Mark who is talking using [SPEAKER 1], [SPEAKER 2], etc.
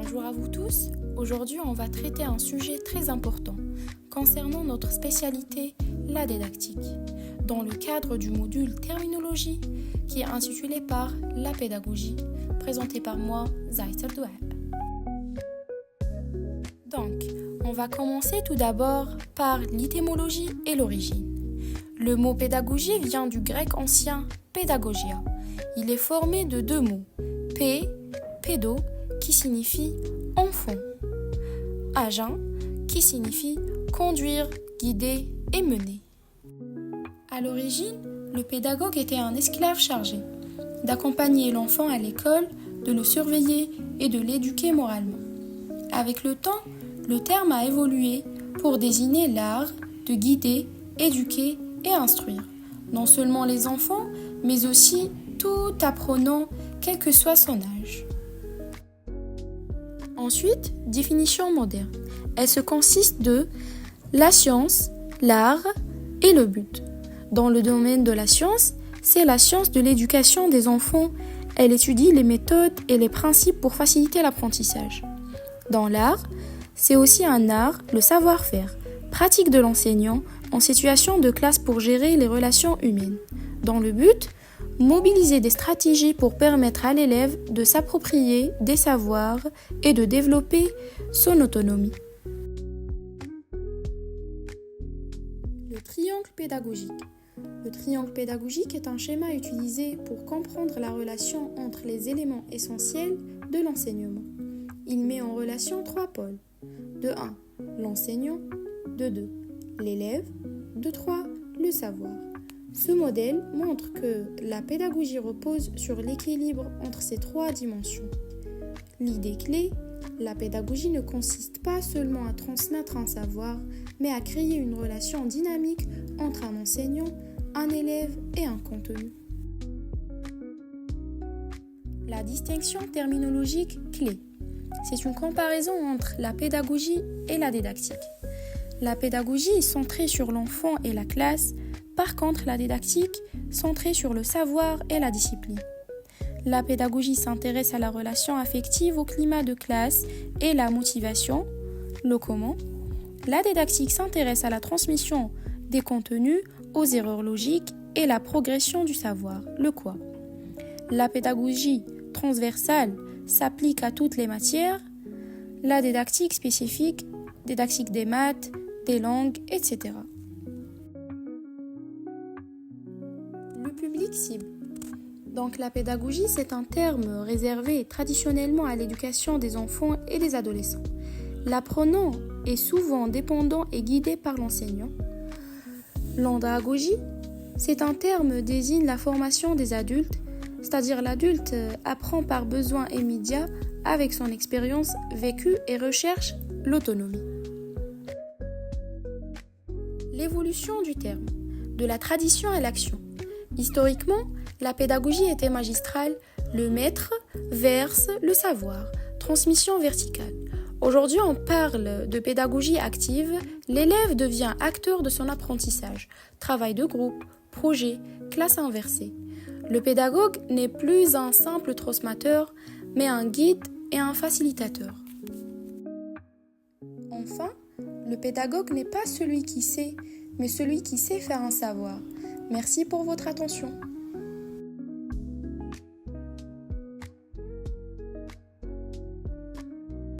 [SPEAKER 1] Bonjour à vous tous. Aujourd'hui, on va traiter un sujet très important concernant notre spécialité, la didactique, dans le cadre du module terminologie qui est intitulé par la pédagogie, présenté par moi, Zaït Erdoual. Donc, on va commencer tout d'abord par l'étymologie et l'origine. Le mot pédagogie vient du grec ancien pédagogia. Il est formé de deux mots, pédo, qui signifie enfant, agin, qui signifie conduire, guider et mener. À l'origine, le pédagogue était un esclave chargé d'accompagner l'enfant à l'école, de le surveiller et de l'éduquer moralement. Avec le temps, le terme a évolué pour désigner l'art de guider, éduquer et instruire, non seulement les enfants, mais aussi tout apprenant, quel que soit son âge. Ensuite, définition moderne. Elle se consiste de la science, l'art et le but. Dans le domaine de la science, c'est la science de l'éducation des enfants. Elle étudie les méthodes et les principes pour faciliter l'apprentissage. Dans l'art, c'est aussi un art, le savoir-faire, pratique de l'enseignant en situation de classe pour gérer les relations humaines. Dans le but, mobiliser des stratégies pour permettre à l'élève de s'approprier des savoirs et de développer son autonomie. Le triangle pédagogique. Le triangle pédagogique est un schéma utilisé pour comprendre la relation entre les éléments essentiels de l'enseignement. Il met en relation trois pôles. De 1, l'enseignant. De 2, l'élève. De 3, le savoir. Ce modèle montre que la pédagogie repose sur l'équilibre entre ces trois dimensions. L'idée clé, la pédagogie ne consiste pas seulement à transmettre un savoir, mais à créer une relation dynamique entre un enseignant, un élève et un contenu. La distinction terminologique clé, c'est une comparaison entre la pédagogie et la didactique. La pédagogie est centrée sur l'enfant et la classe. Par contre, la didactique, centrée sur le savoir et la discipline. La pédagogie s'intéresse à la relation affective, au climat de classe et la motivation, le comment. La didactique s'intéresse à la transmission des contenus, aux erreurs logiques et la progression du savoir, le quoi. La pédagogie transversale s'applique à toutes les matières. La didactique spécifique, didactique des maths, des langues, etc. Le public cible. Donc la pédagogie, c'est un terme réservé traditionnellement à l'éducation des enfants et des adolescents. L'apprenant est souvent dépendant et guidé par l'enseignant. L'andragogie, c'est un terme désigne la formation des adultes, c'est-à-dire l'adulte apprend par besoin immédiat avec son expérience vécue et recherche l'autonomie. L'évolution du terme, de la tradition à l'action. Historiquement, la pédagogie était magistrale, le maître verse le savoir, transmission verticale. Aujourd'hui, on parle de pédagogie active, l'élève devient acteur de son apprentissage, travail de groupe, projet, classe inversée. Le pédagogue n'est plus un simple transmetteur, mais un guide et un facilitateur. Enfin, le pédagogue n'est pas celui qui sait, mais celui qui sait faire un savoir. Merci pour votre attention.